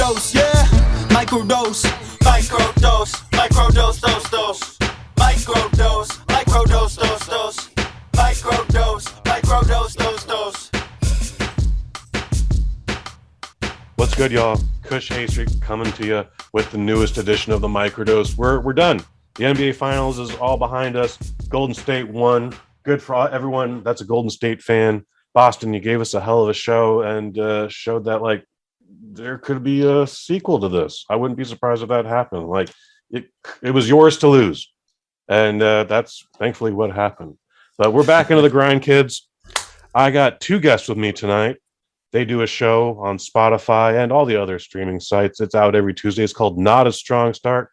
Microdose, yeah. Microdose, microdose, microdose, dose. Microdose, microdose, dose. Microdose, microdose, dose. What's good, y'all? Kush Haystreak coming to you with the newest edition of the Microdose. We're done. The NBA Finals is all behind us. Golden State won. Good for everyone that's a Golden State fan. Boston, you gave us a hell of a show and showed that like there could be a sequel to this. I wouldn't be surprised if that happened. Like it was yours to lose, and that's thankfully what happened. But we're back into the grind, kids. I got two guests with me tonight. They do a show on Spotify and all the other streaming sites. It's out every Tuesday. It's called Not a Strong Start.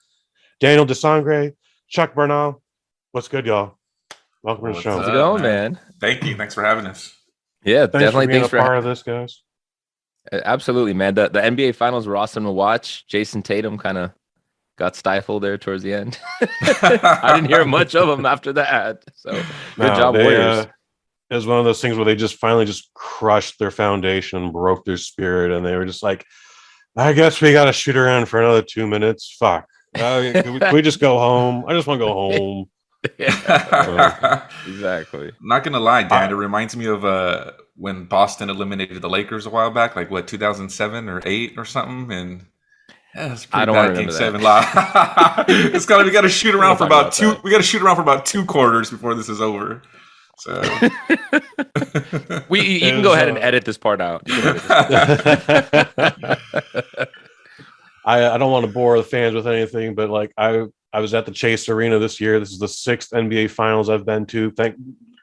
Daniel de Sangre, Chuck Bernal. What's good, y'all? Welcome to the show. How's it going, man? Thank you. Thanks for having us. Yeah, Thanks definitely. For being Thanks a part of this, guys. Absolutely, man. The NBA Finals were awesome to watch. Jason Tatum kind of got stifled there towards the end. I didn't hear much of him after that. So good job, Warriors. It was one of those things where they just finally just crushed their foundation and broke their spirit, and they were just like, I guess we got to shoot around for another 2 minutes. Fuck. Can we just go home? I just want to go home. Exactly. Not gonna lie, Dan, it reminds me of when Boston eliminated the Lakers a while back, like what, 2007 or 8 or something, and yeah, it's pretty bad game 7 live. We got to shoot around for about two. We got to shoot around for about 2 quarters before this is over. So you can go ahead and edit this part out. I don't want to bore the fans with anything, but like I was at the Chase Arena this year. This is the 6th NBA Finals I've been to.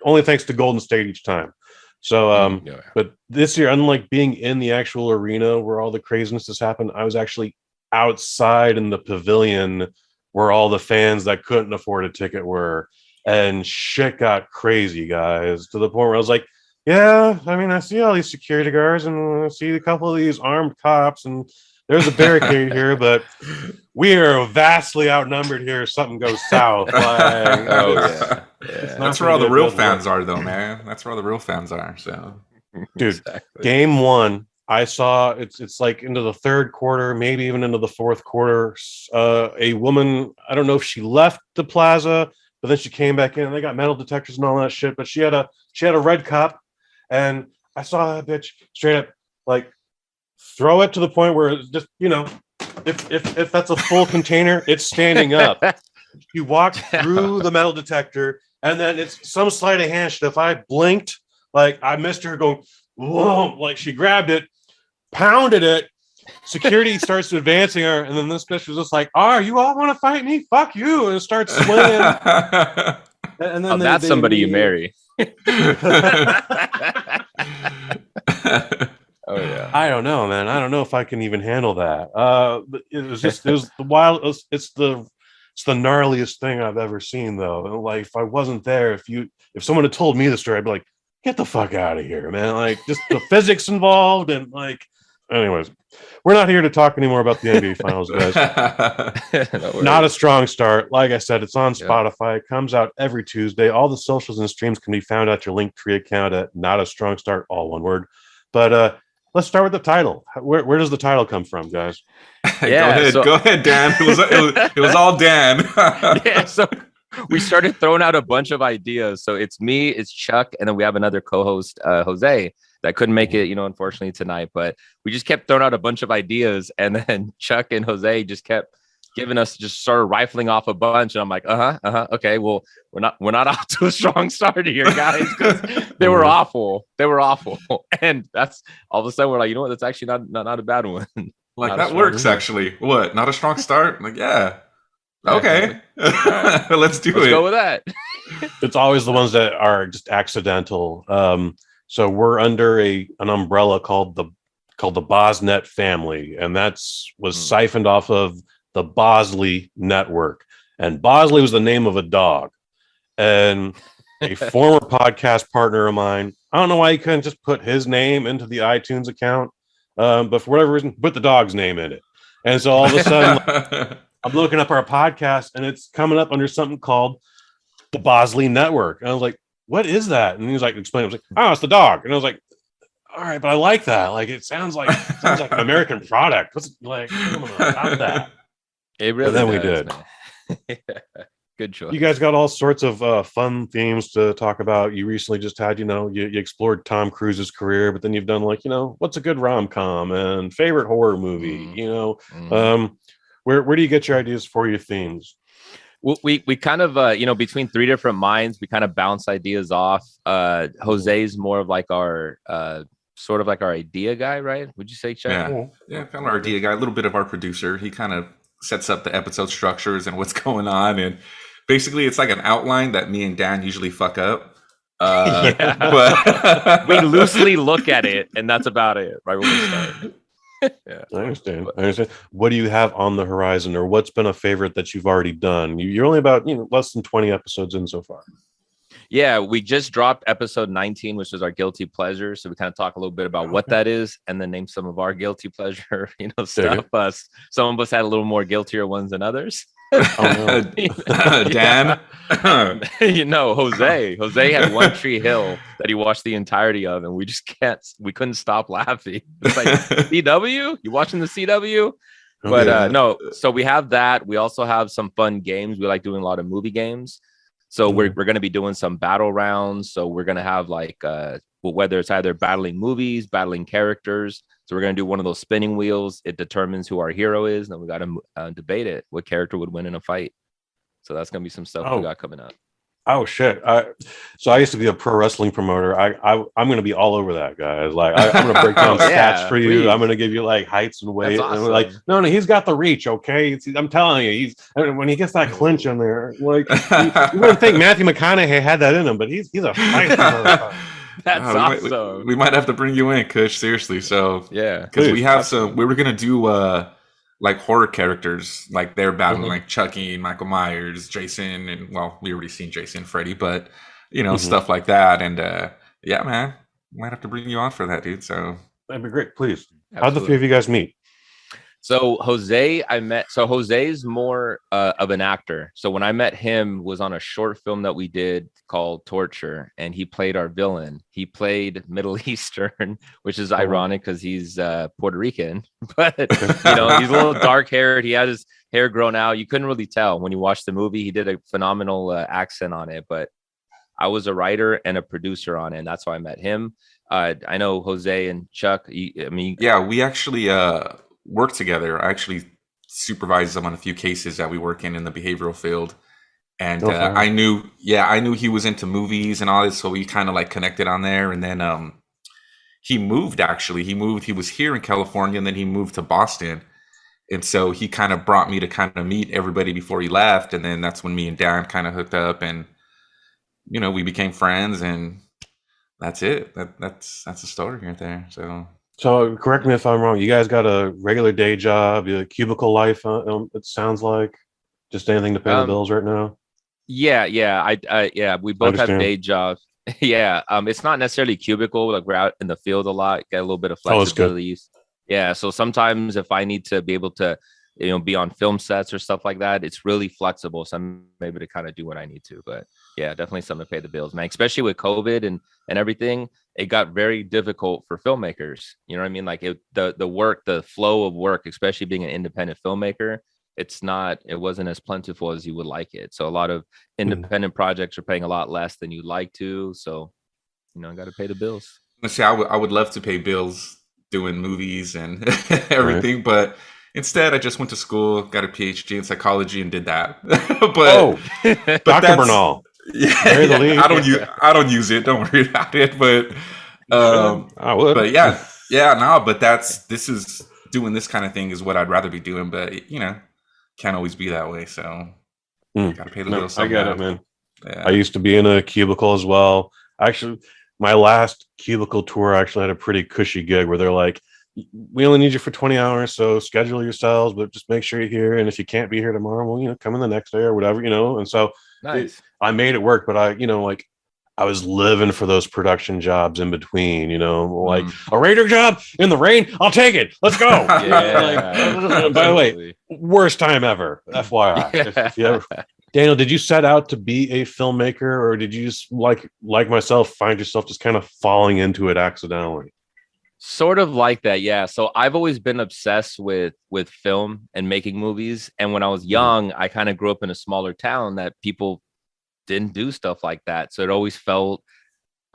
Only thanks to Golden State each time. So, but this year, unlike being in the actual arena where all the craziness has happened, I was actually outside in the pavilion where all the fans that couldn't afford a ticket were, and shit got crazy, guys, to the point where I was like, yeah, I mean, I see all these security guards and I see a couple of these armed cops and there's a barricade here, but we are vastly outnumbered here if something goes south. Like, That's where all the real fans are, though, man. That's where all the real fans are. So, dude, Game 1, I saw it's like into the 3rd quarter, maybe even into the 4th quarter. A woman, I don't know if she left the plaza, but then she came back in and they got metal detectors and all that shit. But she had a red cup, and I saw that bitch straight up like throw it to the point where it's just, if that's a full container, it's standing up. She walked through the metal detector, and then it's some sleight of hand shit. If I blinked, like I missed her going, whoa, like she grabbed it, pounded it. Security starts advancing her, and then this bitch was just like, "Oh, you all want to fight me? Fuck you!" and starts swinging. And then that's somebody you marry. Oh yeah. I don't know, man. I don't know if I can even handle that. But it was the wild. It's the gnarliest thing I've ever seen, though. Like if I wasn't there, if someone had told me the story, I'd be like, get the fuck out of here, man. Like just the physics involved and like. Anyways, we're not here to talk anymore about the NBA Finals, guys. Not a strong start. Like I said, it's on Spotify. It comes out every Tuesday. All the socials and streams can be found at your Linktree account at Not a Strong Start, all one word. But let's start with the title. Where does the title come from, guys? Go ahead, Dan. It was all Dan. So we started throwing out a bunch of ideas. So it's me, it's Chuck, and then we have another co-host, Jose, that couldn't make it, unfortunately tonight. But we just kept throwing out a bunch of ideas, and then Chuck and Jose just kept giving us, just started rifling off a bunch. And I'm like, okay, well, we're not off to a strong start here, guys, because they were awful. And that's all of a sudden we're like, you know what? That's actually not a bad one. Like that works actually. What? Not a strong start? Like, yeah. Okay. Let's go with that. It's always the ones that are just accidental. So we're under an umbrella called the BosNet family, and was siphoned off of the Bosley network. And Bosley was the name of a dog. And a former podcast partner of mine, I don't know why he couldn't just put his name into the iTunes account, but for whatever reason, put the dog's name in it. And so all of a sudden, I'm looking up our podcast, and it's coming up under something called the Bosley Network. And I was like, what is that? And he was like, explain. I was like, oh, it's the dog. And I was like, all right, but I like that. Like, it sounds like an American product. What's it like? Stop that. It really. But then does, we did. Man. Good choice. You guys got all sorts of fun themes to talk about. You recently just had, you explored Tom Cruise's career, but then you've done like, what's a good rom-com and favorite horror movie, where do you get your ideas for your themes? We kind of, between three different minds, we kind of bounce ideas off. Jose's more of like our, sort of like our idea guy, right? Would you say, Chuck? Yeah, kind of our idea guy, a little bit of our producer. He kind of sets up the episode structures and what's going on, and basically it's like an outline that me and Dan usually fuck up. But we loosely look at it, and that's about it, right when we start. Yeah. I understand. What do you have on the horizon, or what's been a favorite that you've already done? You're only about less than 20 episodes in so far. Yeah, we just dropped episode 19, which is our guilty pleasure. So we kind of talk a little bit about what that is, and then name some of our guilty pleasure, stuff. Some of us had a little more guiltier ones than others. Oh, no. Dan, Jose had One Tree Hill that he watched the entirety of, and we couldn't stop laughing. It's like, CW, you watching the CW? But no, so we have that. We also have some fun games. We like doing a lot of movie games. So we're going to be doing some battle rounds. So we're going to have like whether it's either battling movies, battling characters. So we're going to do one of those spinning wheels. It determines who our hero is. And we got to debate it. What character would win in a fight? So that's going to be some stuff we got coming up. Oh shit! So I used to be a pro wrestling promoter. I'm going to be all over that, guys. Like I'm going to break down stats for you. Please. I'm going to give you like heights and weight. Awesome. And like, no, he's got the reach. Okay, I'm telling you, when he gets that clinch in there, like you wouldn't think Matthew McConaughey had that in him, but he's a fighter. That's awesome. We might have to bring you in, Kush. Seriously. So yeah, because we have some. We were going to do like horror characters, like they're battling like Chucky, Michael Myers, Jason, and well, we already seen Jason, Freddy, but stuff like that. And yeah, man, might have to bring you on for that, dude. So that'd be great, please. How'd the three of you guys meet? So Jose's more of an actor. So when I met him was on a short film that we did called Torture, and he played our villain. He played Middle Eastern, which is ironic because he's Puerto Rican, but he's a little dark haired. He had his hair grown out. You couldn't really tell when you watched the movie. He did a phenomenal accent on it, but I was a writer and a producer on it, and that's why I met him. I know Jose and Chuck. Yeah, we actually work together. I actually supervise them on a few cases that we work in the behavioral field. And I knew he was into movies and all this, so we kind of like connected on there. And then he moved. He was here in California, and then he moved to Boston. And so he kind of brought me to kind of meet everybody before he left. And then that's when me and Dan kind of hooked up, and we became friends, and that's it. That's the story right there. So correct me if I'm wrong. You guys got a regular day job, a cubicle life. It sounds like just anything to pay the bills right now. Yeah. We both have day jobs. Yeah. It's not necessarily cubicle. Like we're out in the field a lot, get a little bit of flexibility. Yeah. So sometimes if I need to be able to, be on film sets or stuff like that, it's really flexible. So I'm able to kind of do what I need to. But yeah, definitely something to pay the bills, man. Especially with COVID and everything, it got very difficult for filmmakers. You know what I mean? Like the work, the flow of work, especially being an independent filmmaker, it wasn't as plentiful as you would like it. So a lot of independent projects are paying a lot less than you'd like to. So, I got to pay the bills. See, I would love to pay bills doing movies and everything, but instead, I just went to school, got a PhD in psychology, and did that. but Dr. Bernal. Yeah, I don't use it. Don't worry about it. But I would. But yeah. But this is doing this kind of thing is what I'd rather be doing. But can't always be that way. So gotta pay the bills. I get it, man. Yeah. I used to be in a cubicle as well. Actually, my last cubicle tour actually had a pretty cushy gig where they're like, we only need you for 20 hours, so schedule yourselves, but just make sure you're here. And if you can't be here tomorrow, well, come in the next day or whatever, And so nice. I made it work, but I was living for those production jobs in between, like a Raider job in the rain. I'll take it. Let's go. Yeah. By the way, worst time ever. FYI. If you ever, Daniel, did you set out to be a filmmaker, or did you just like myself find yourself just kind of falling into it accidentally? Sort of like that, yeah. So I've always been obsessed with film and making movies. And when I was young, I kind of grew up in a smaller town that people didn't do stuff like that. So it always felt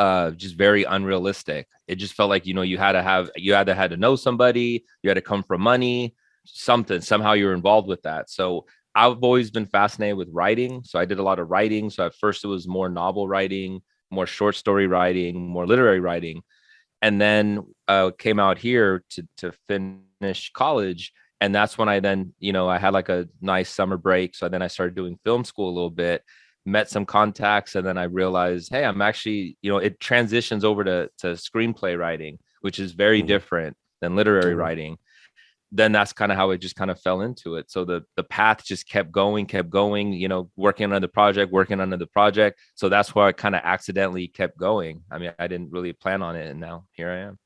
just very unrealistic. It just felt like, you either had to know somebody, you had to come from money, something, somehow you're involved with that. So I've always been fascinated with writing. So I did a lot of writing. So at first it was more novel writing, more short story writing, more literary writing. And then came out here to finish college. And that's when I then, I had like a nice summer break. So then I started doing film school a little bit, met some contacts, and then I realized, hey, I'm actually, it transitions over to screenplay writing, which is very different than literary writing. Then that's kind of how it just kind of fell into it. So the path just kept going, working on the project. So that's why I kind of accidentally kept going. I mean, I didn't really plan on it. And now here I am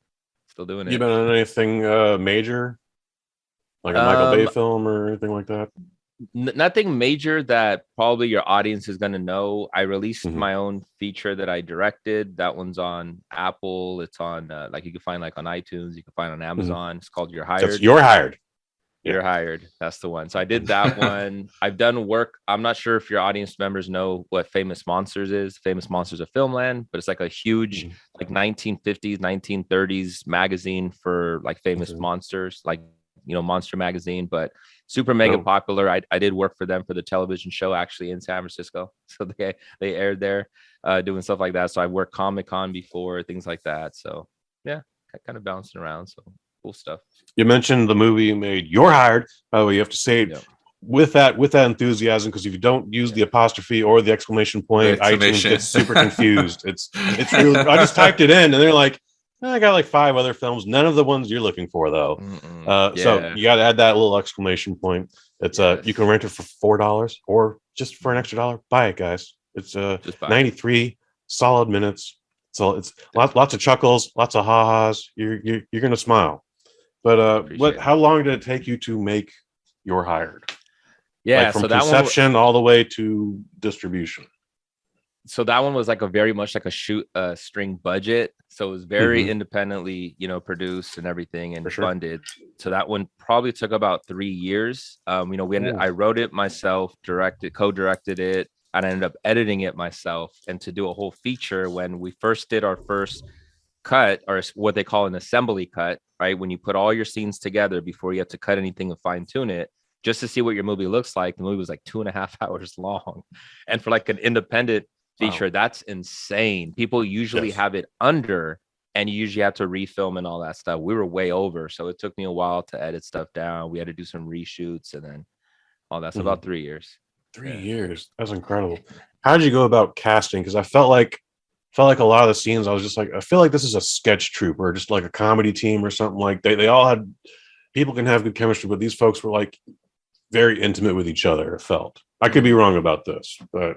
still doing it. You been on anything major? Like a Michael Bay film or anything like that? Nothing major that probably your audience is going to know. I released my own feature that I directed. That one's on Apple. It's on like you can find like on iTunes. You can find on Amazon. It's called You're Hired. So You're Hired. You're Hired. That's the one. So I did that one. I've done work. I'm not sure if your audience members know what Famous Monsters is. Famous Monsters of Filmland, but it's like a huge like 1950s, 1930s magazine for like famous monsters, like Monster Magazine, but super mega popular. I did work for them for the television show actually in San Francisco. So they aired there doing stuff like that. So I worked Comic-Con before, things like that. So yeah, kind of bouncing around. So cool stuff. You mentioned the movie you made, You're Hired. By the way, you have to say it with that enthusiasm, because if you don't use the apostrophe or the exclamation point, iTunes gets super confused. It's really, I just typed it in and they're like, I got like 5 other films, none of the ones you're looking for though. So you got to add that little exclamation point. It's you can rent it for $4 or just for an extra $1. Buy it, guys. It's 93 solid minutes. So it's lots of chuckles, lots of ha-has. You're gonna smile. But how long did it take you to make You're Hired? Yeah, like from conception all the way to distribution. So that one was like a very much like a shoestring budget. So it was very independently, produced and everything and funded. So that one probably took about 3 years. I wrote it myself, co-directed it, and I ended up editing it myself. And to do a whole feature, when we first did our first cut, or what they call an assembly cut, right? When you put all your scenes together before you have to cut anything and fine tune it, just to see what your movie looks like. The movie was like 2.5 hours long. And for like an independent feature, that's insane. People usually have it under, and you usually have to refilm and all that stuff. We were way over, so it took me a while to edit stuff down. We had to do some reshoots and then all that. So about 3 years. 3 years. That's incredible. How did you go about casting? Because I felt like a lot of the scenes, I was just like, I feel like this is a sketch troupe or just like a comedy team or something. Like they all had, people can have good chemistry, but these folks were like very intimate with each other. It felt. I could be wrong about this, but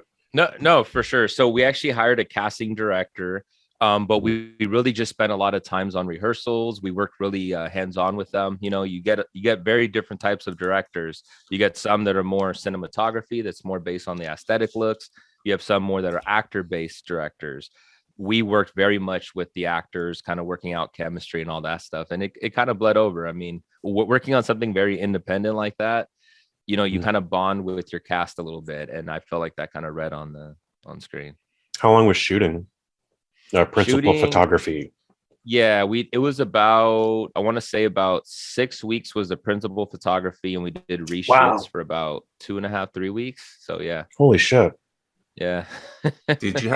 no, for sure. So we actually hired a casting director, but we really just spent a lot of times on rehearsals. We worked really hands-on with them. You get very different types of directors. You get some that are more cinematography, that's more based on the aesthetic looks. You have some more that are actor-based directors. We worked very much with the actors, kind of working out chemistry and all that stuff. And it kind of bled over. I mean, working on something very independent like that, you kind of bond with your cast a little bit. And I felt like that kind of read on screen. How long was shooting? Principal photography. Yeah, it was about, I want to say about 6 weeks was the principal photography, and we did reshoots for about 2.5, 3 weeks. So yeah. Holy shit. Yeah. Did you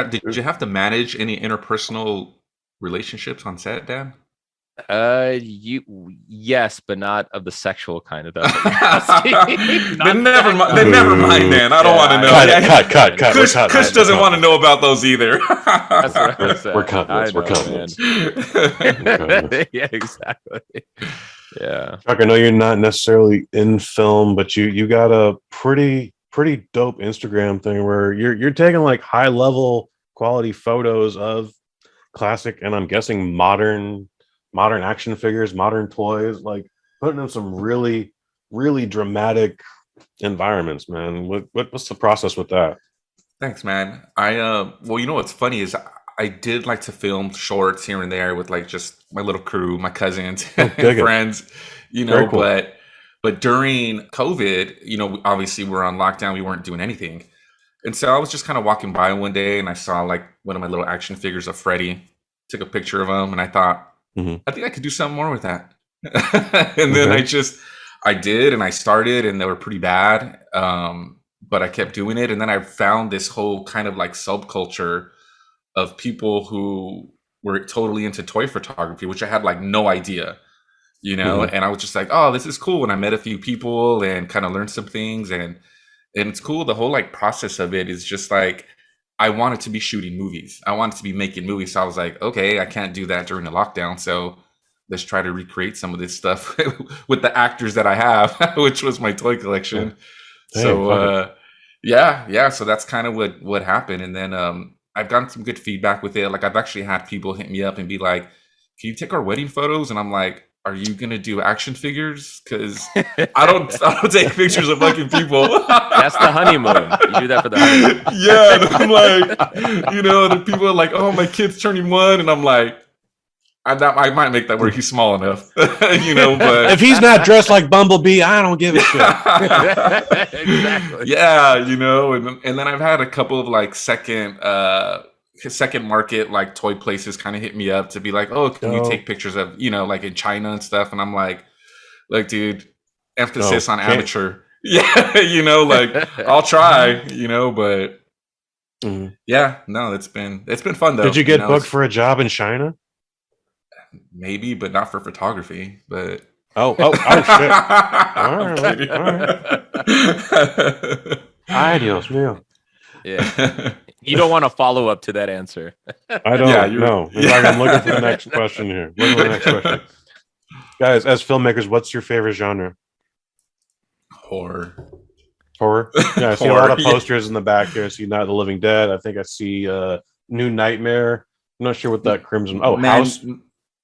have to manage any interpersonal relationships on set, Dan? Yes, but not of the sexual kind of. Then never mind, Dan. I don't want to know. Cut. Kush doesn't want to know about those either. That's what I said. We're cutting. Yeah, exactly. Yeah. Chuck, I know you're not necessarily in film, but you got a pretty dope Instagram thing where you're taking like high level quality photos of classic and I'm guessing modern action figures, modern toys, like putting in some really, really dramatic environments, man. What's the process with that? Thanks, man. Well, what's funny is I did like to film shorts here and there with like just my little crew, my cousins and friends, you know, cool. But during COVID, you know, obviously we're on lockdown, we weren't doing anything. And so I was just kind of walking by one day and I saw like one of my little action figures of Freddy, took a picture of him, and I thought, I think I could do something more with that. And then I did, and I started, and they were pretty bad. But I kept doing it. And then I found this whole kind of like subculture of people who were totally into toy photography, which I had like no idea, you know, and I was just like, oh, this is cool. And I met a few people and kind of learned some things, and it's cool. The whole like process of it is just like, I wanted to be shooting movies. I wanted to be making movies. So I was like, okay, I can't do that during the lockdown. So let's try to recreate some of this stuff with the actors that I have, which was my toy collection. Hey, so, yeah. So that's kind of what happened. And then I've gotten some good feedback with it. Like I've actually had people hit me up and be like, can you take our wedding photos? And I'm like, are you going to do action figures? Because I don't take pictures of fucking people. That's the honeymoon. You do that for the honeymoon. Yeah. And I'm like, you know, the people are like, oh, my kid's turning 1. And I'm like, I might make that work. He's small enough, you know. But if he's not dressed like Bumblebee, I don't give a shit. Exactly. Yeah, you know. And then I've had a couple of like second market like toy places kind of hit me up to be like, oh, can you take pictures of, you know, like in China and stuff? And I'm like, dude, emphasis on amateur. Yeah, you know, like I'll try, you know, but yeah, no, it's been fun though. Did you get booked for a job in China? Maybe, but not for photography. But oh shit! All right. Ay, Dios mío. Yeah, you don't want to follow up to that answer. I don't know. In fact, I'm looking for the next question here. Look for the next question, guys. As filmmakers, what's your favorite genre? Horror. Yeah, I see a lot of posters in the back here. I see Night of the Living Dead. I think I see New Nightmare. I'm not sure what that Crimson. Oh,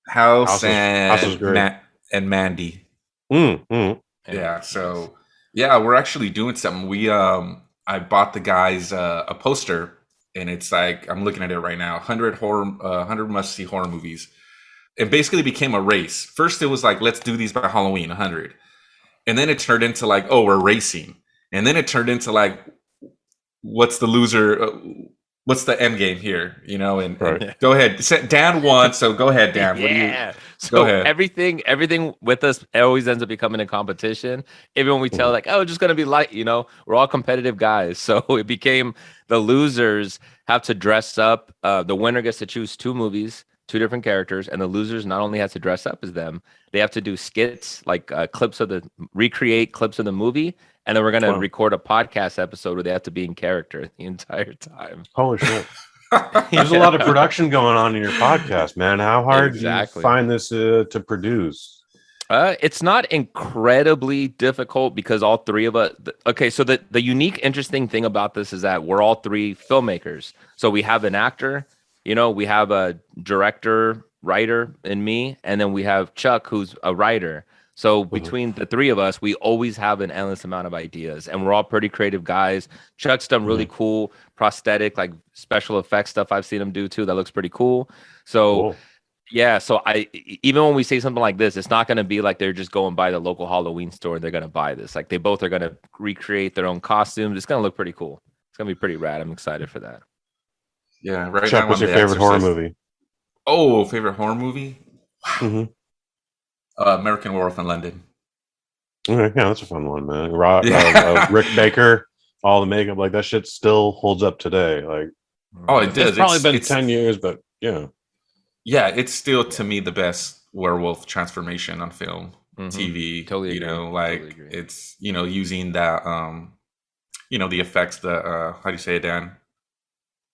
House and Mandy. Yeah, so we're actually doing something. We I bought the guys a poster, and it's like, I'm looking at it right now, 100 must-see horror movies. It basically became a race. First it was like, let's do these by Halloween, 100. And then it turned into like, oh, we're racing. And then it turned into like, what's the loser? What's the end game here? You know, and go ahead. Dan won, so go ahead, Dan. Go ahead. Everything with us always ends up becoming a competition. Even when we tell like, oh, it's just gonna be light, you know, we're all competitive guys. So it became the losers have to dress up. The winner gets to choose 2 movies, 2 different characters, and the losers not only have to dress up as them, they have to do skits, like recreate clips of the movie. And then we're going to record a podcast episode where they have to be in character the entire time. Holy shit. There's a lot of production going on in your podcast, man. How hard do you find this to produce? It's not incredibly difficult because all 3 of us... Okay, so the unique, interesting thing about this is that we're all 3 filmmakers. So we have an actor, you know, we have a director, writer, and me, and then we have Chuck, who's a writer. So between the 3 of us, we always have an endless amount of ideas, and we're all pretty creative guys. Chuck's done really cool prosthetic, like special effects stuff I've seen him do too. That looks pretty cool. So yeah, so even when we say something like this, it's not going to be like they're just going by the local Halloween store and they're going to buy this. Like they both are going to recreate their own costumes. It's going to look pretty cool. It's going to be pretty rad. I'm excited for that. Yeah, right. Chuck, what's your favorite horror movie? Oh, favorite horror movie? Wow. American Werewolf in London. Okay, yeah, that's a fun one, man. Rick Baker, all the makeup, like that shit still holds up today. Like, it does. It's probably been 10 years, but yeah, it's still to me the best werewolf transformation on film, TV. Totally, you know, like totally it's using that, the effects. How do you say it, Dan?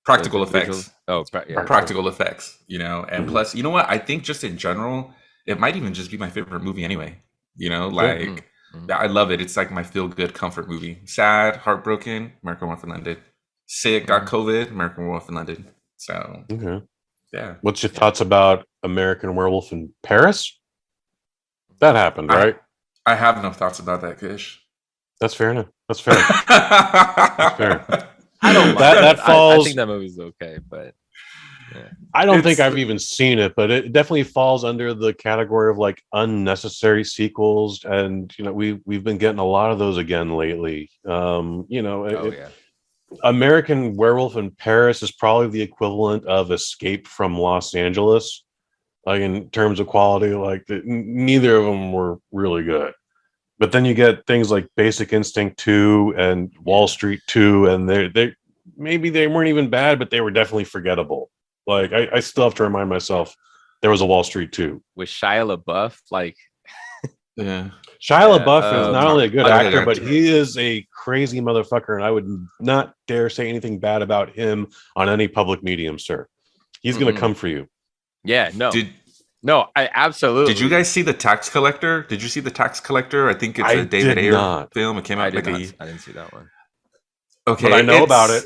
Practical effects. Practical effects. You know, and plus, you know what? I think just in general, it might even just be my favorite movie anyway. You know, like I love it. It's like my feel-good comfort movie. Sad, heartbroken, American Werewolf in London. Sick, got COVID, American Werewolf in London. So, yeah. What's your thoughts about American Werewolf in Paris? That happened, right? I have no thoughts about that, Kush. That's fair enough. That's fair. That's fair. I don't mind. That falls. I think that movie's okay, but I don't think I've even seen it, but it definitely falls under the category of like unnecessary sequels, and we've been getting a lot of those again lately. American Werewolf in Paris is probably the equivalent of Escape from Los Angeles, like in terms of quality. Like neither of them were really good. But then you get things like Basic Instinct 2 and Wall Street 2, and they maybe they weren't even bad, but they were definitely forgettable. Like I still have to remind myself there was a Wall Street 2 with Shia LaBeouf. Like, Shia LaBeouf is not only a good actor, but he is a crazy motherfucker, and I would not dare say anything bad about him on any public medium, sir. He's going to come for you. Yeah, no, I absolutely. Did you guys see The Tax Collector? Did you see The Tax Collector? I think it's a David Ayer film. It came out I didn't see that one. Okay, but I know about it.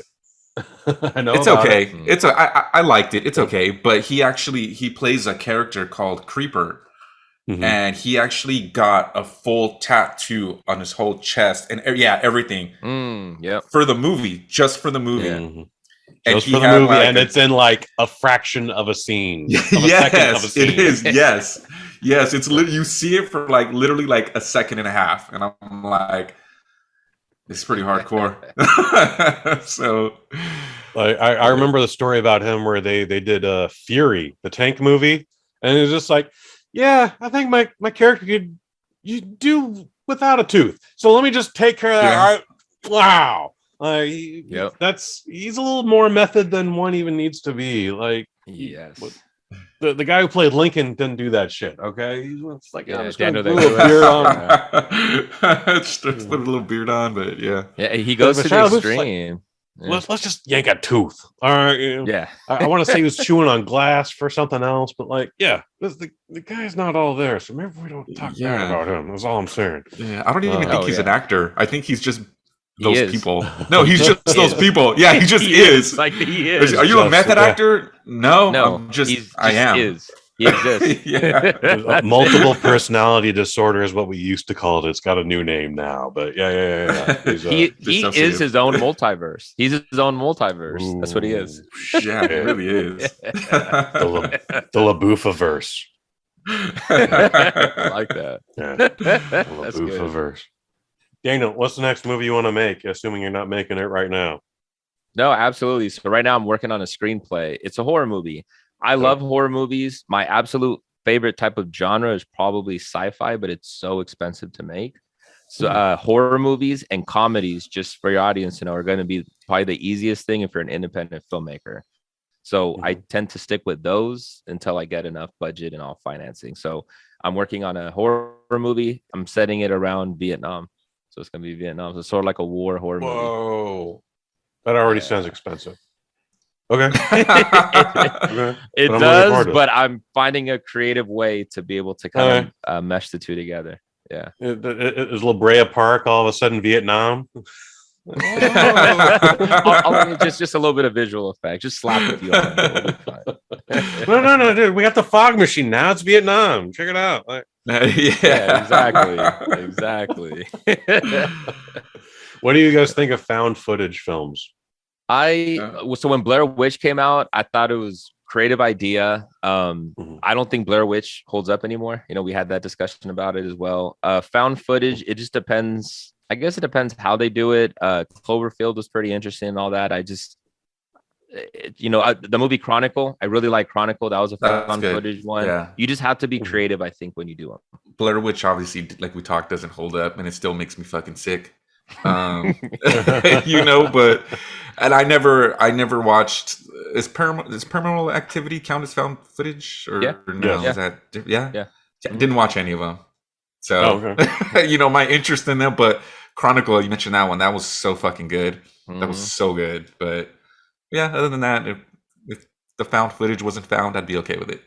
I know it's okay. It. I liked it. It's okay, but he plays a character called Creeper, and he actually got a full tattoo on his whole chest and everything. For the movie, just for the movie. Yeah. Just for the movie, and it's in like a fraction of a scene. Yes, it is. Yes, it's you see it for like literally like a second and a half, and I'm like, it's pretty hardcore. So, like, I remember the story about him where they did Fury, the tank movie, and it was just like, yeah, I think my character could do without a tooth, so let me just take care of that. Yeah. All right. Wow. He's a little more method than one even needs to be. Like, the guy who played Lincoln didn't do that shit. Okay, he's like, I'm just gonna put a beard on. Just put a little beard on, but yeah, he goes to the extreme. Like, let's just yank a tooth. All right, I want to say he was chewing on glass for something else, but like, the guy's not all there, so maybe we don't talk bad about him. That's all I'm saying. Yeah, I don't even think he's an actor. I think he's just those people. No, he's just those people. Yeah, he just is. Like he is. Are you a method actor? No, I am. He exists. Multiple personality disorder is what we used to call it. It's got a new name now, but he is his own multiverse. He's his own multiverse. Ooh. That's what he is. Yeah, he really is. The LaBouffa-verse. I like that. Yeah. The LaBouffa-verse. Daniel, what's the next movie you want to make? Assuming you're not making it right now. No, absolutely. So right now I'm working on a screenplay. It's a horror movie. I love horror movies. My absolute favorite type of genre is probably sci-fi, but it's so expensive to make. So horror movies and comedies, just for your audience to know, are going to be probably the easiest thing if you're an independent filmmaker. So I tend to stick with those until I get enough budget and all financing. So I'm working on a horror movie. I'm setting it around Vietnam. So it's going to be Vietnam. So it's sort of like a war horror movie. Whoa. That already sounds expensive. Okay. It does, but I'm finding a creative way to be able to kind of mesh the two together. Yeah. Is La Brea Park all of a sudden Vietnam? Just a little bit of visual effect. Just slap a few on it. No, dude. We got the fog machine now. It's Vietnam. Check it out. Exactly. What do you guys think of found footage films? So when Blair Witch came out, I thought it was creative idea. I don't think Blair Witch holds up anymore. We had that discussion about it as well. Found footage, it just depends. I guess it depends how they do it. Cloverfield was pretty interesting and all that. The movie Chronicle, I really like Chronicle. That was a found footage one. Yeah. You just have to be creative, I think, when you do them. Blair Witch, obviously, like we talked, doesn't hold up, and it still makes me fucking sick. But and I never watched. Is Paranormal Activity count as found footage or no? Is that didn't watch any of them. So my interest in them, but Chronicle, you mentioned that one. That was so fucking good. That was so good. But yeah, other than that, if the found footage wasn't found, I'd be okay with it.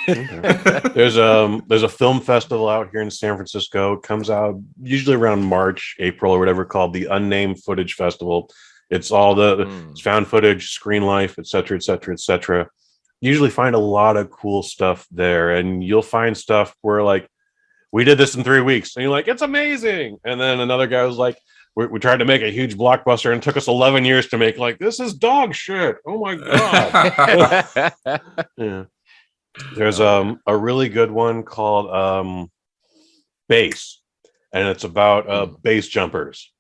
There's a film festival out here in San Francisco. It comes out usually around March, April, or whatever, called the Unnamed Footage Festival. It's all it's found footage, screen life, etc., etc., etc. Usually find a lot of cool stuff there, and you'll find stuff where like, we did this in 3 weeks, and you're like, it's amazing. And then another guy was like, we tried to make a huge blockbuster and it took us 11 years to make. Like, this is dog shit. Oh my god. Yeah. There's a really good one called Base, and it's about base jumpers.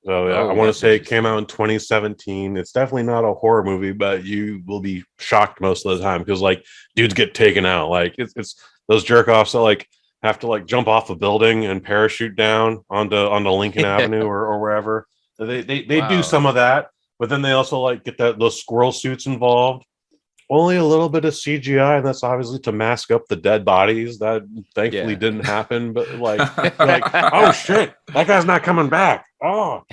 So I want to say it came out in 2017. It's definitely not a horror movie, but you will be shocked most of the time because like dudes get taken out. Like it's those jerk offs that like have to like jump off a building and parachute down onto Lincoln Avenue or wherever. They do some of that, but then they also like get those squirrel suits involved. Only a little bit of CGI, and that's obviously to mask up the dead bodies. That thankfully didn't happen. But like, oh shit, that guy's not coming back. Oh,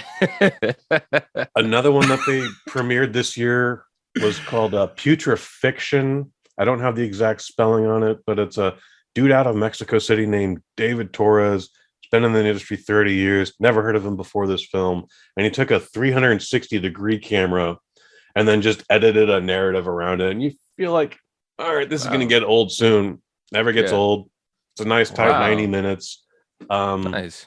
another one that they premiered this year was called Putrefaction. I don't have the exact spelling on it, but it's a dude out of Mexico City named David Torres. He's been in the industry 30 years. Never heard of him before this film, and he took a 360-degree camera and then just edited a narrative around it. And you feel like, all right, this is going to get old soon. Never gets old. It's a nice tight 90 minutes. Nice.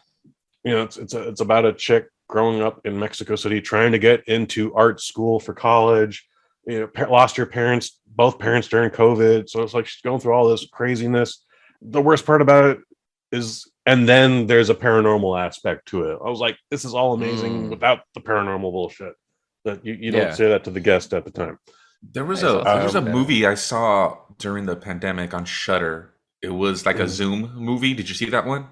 You know, it's about a chick growing up in Mexico City, trying to get into art school for college. You know, lost her parents, both parents during COVID. So it's like she's going through all this craziness. The worst part about it is, and then there's a paranormal aspect to it. I was like, this is all amazing without the paranormal bullshit. That you don't say that to the guest at the time. There was a movie I saw during the pandemic on Shudder. It was like a Zoom movie. Did you see that one?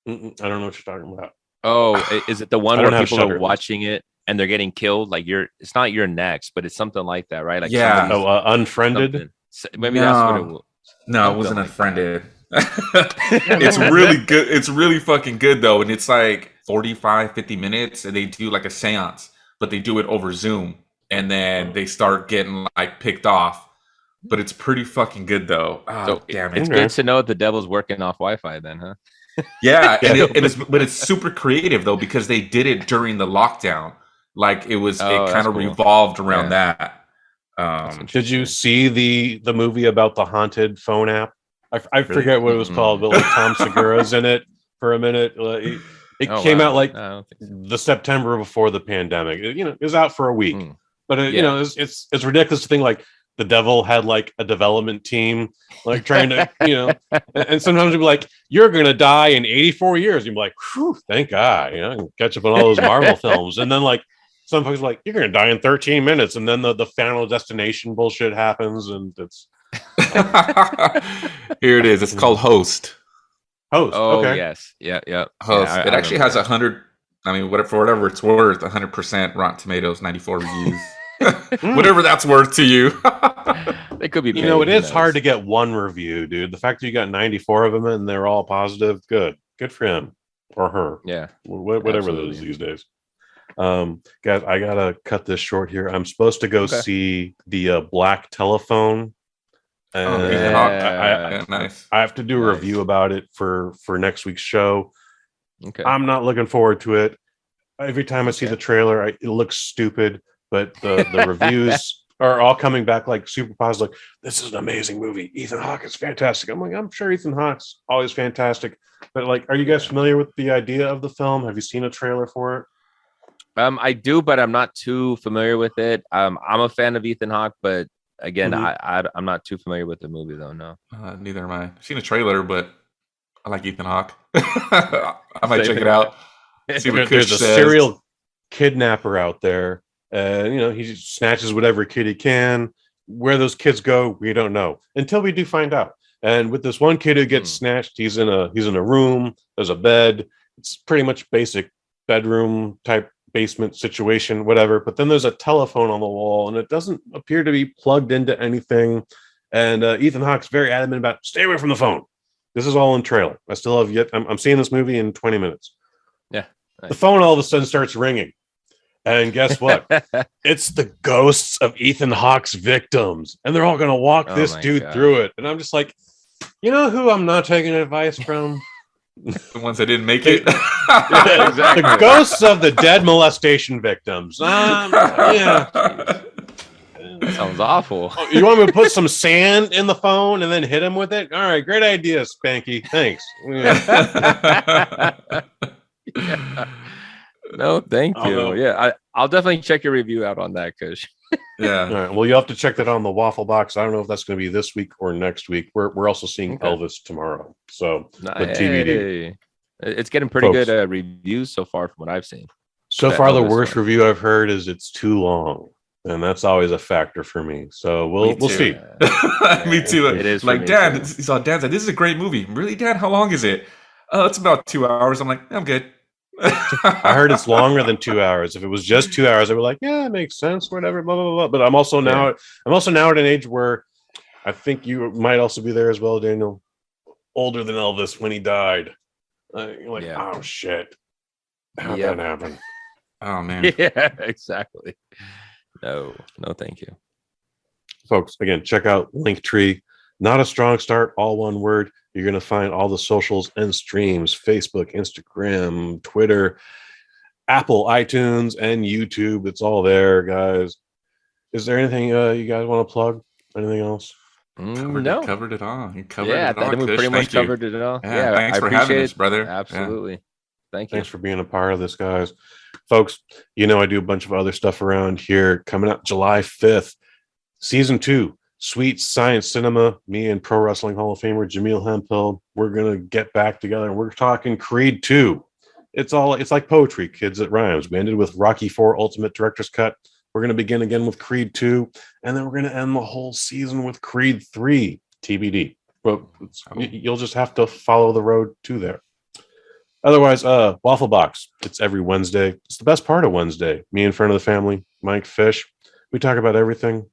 I don't know what you're talking about. Oh, is it the one where people are watching it and they're getting killed? Like it's not Your Next, but it's something like that, right? Like Unfriended. Maybe that's what it was. No, it wasn't Unfriended. It's really good. It's really fucking good though, and it's like 45-50 minutes, and they do like a seance. But they do it over Zoom, and then they start getting like picked off. But it's pretty fucking good though. Oh, so damn it! It's good to know the devil's working off Wi-Fi, then, huh? Yeah, but it's super creative though because they did it during the lockdown. Like it kind of revolved around that. Did you see the movie about the haunted phone app? I forget what it was called, but like Tom Segura's in it for a minute. It came out like the September before the pandemic. It was out for a week, but it's ridiculous to think like the devil had like a development team, like trying to, and sometimes you'd be like, you're going to die in 84 years. You'd be like, whew, thank God, catch up on all those Marvel films. And then like some folks are like, you're going to die in 13 minutes. And then the Final Destination bullshit happens. And it's here it is. It's called Host. Oh, okay. Yes. Yeah. Host. It actually has 100. I mean, for whatever it's worth, 100% Rotten Tomatoes, 94 reviews. Whatever that's worth to you. They could be. It is hard to get one review, dude. The fact that you got 94 of them and they're all positive, good for him or her. Yeah, whatever that is these days. Guys, I gotta cut this short here. I'm supposed to go see the Black Telephone. Nice. I have to do a review about it for next week's show. Okay. I'm not looking forward to it. Every time I see the trailer, it looks stupid, but the reviews are all coming back like super positive. Like, this is an amazing movie. Ethan Hawke is fantastic. I'm like, I'm sure Ethan Hawke's always fantastic, but like, are you guys familiar with the idea of the film? Have you seen a trailer for it? I do, but I'm not too familiar with it. I'm a fan of Ethan Hawke, but again, I'm not too familiar with the movie though. No, neither am I. I've seen a trailer, but I like Ethan Hawke. I might check it out. See what There's a serial kidnapper out there. He just snatches whatever kid he can. Where those kids go, we don't know until we do find out. And with this one kid who gets snatched, he's in a room. There's a bed. It's pretty much basic bedroom type basement situation, whatever. But then there's a telephone on the wall, and it doesn't appear to be plugged into anything. And Ethan Hawke's very adamant about stay away from the phone. This is all in trailer. I still have yet. I'm seeing this movie in 20 minutes. Yeah. Nice. The phone all of a sudden starts ringing. And guess what? It's the ghosts of Ethan Hawke's victims. And they're all going to walk this dude through it. And I'm just like, you know who I'm not taking advice from? The ones that didn't make it. Yeah, exactly. The ghosts of the dead molestation victims. Yeah. Sounds awful. Oh, you want me to put some sand in the phone and then hit him with it? All right, great idea, Spanky. Thanks. Yeah. No, thank you. Although- Yeah, I'll definitely check your review out on that, Kush. Yeah. All right. Well, you have to check that on the Waffle Box. I don't know if that's going to be this week or next week. We're also seeing Okay. Elvis tomorrow. So, but TBD. Hey, it's getting pretty Folks. good reviews so far from what I've seen. So That far, the Elvis worst one. review I've heard is it's too long, and that's always a factor for me. So we'll Me see. too. Me too. It is for like me, Dad. too. He saw Dad's like, this is a great movie. Really, Dad? How long is it? Oh, it's about 2 hours. I'm like, I'm good. I heard it's longer than 2 hours. If it was just 2 hours, I would like, yeah, it makes sense, whatever, blah blah blah. But I'm also now at an age where I think you might also be there as well, Daniel. Older than Elvis when he died. You're like, oh shit, how'd that happen? Oh man. Yeah, exactly. No, thank you. Folks, again, check out Linktree. Not a strong start, all one word. You're going to find all the socials and streams: Facebook, Instagram, Twitter, Apple, iTunes, and YouTube. It's all there, guys. Is there anything you guys want to plug? Anything else? No. Covered it all. You covered Yeah, it all. I think we pretty much covered it all. Yeah, thanks I for having appreciate us, brother. Absolutely. Thank you. Thanks for being a part of this, guys. Folks, you know I do a bunch of other stuff around here. Coming up July 5th, Season 2, Sweet Science Cinema. Me and Pro Wrestling Hall of Famer Jameel Hemphill, we're going to get back together, and we're talking Creed 2. It's like poetry, kids. It rhymes. We ended with Rocky 4 Ultimate Director's Cut. We're going to begin again with Creed 2, and then we're going to end the whole season with Creed 3, TBD. But you'll just have to follow the road to there. Otherwise, Waffle Box. It's every Wednesday. It's the best part of Wednesday. Me in front of the family, Mike Fish. We talk about everything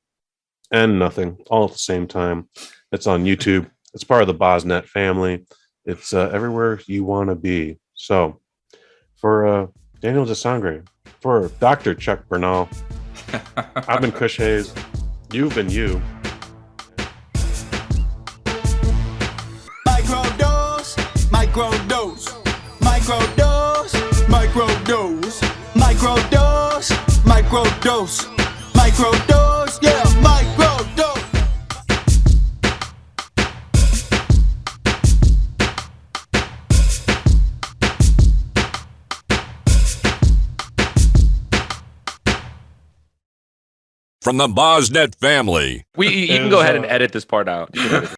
and nothing all at the same time. It's on YouTube. It's part of the BosNet family. It's everywhere you want to be. So, for Daniel de Sangre, for Dr. Chuck Bernal, I've been Kush Hayes. You've been you. Microdose, microdose, microdose, microdose, microdose, microdose, microdose, yeah, microdose. From the BosNet family. You can go ahead and edit this part out. You can edit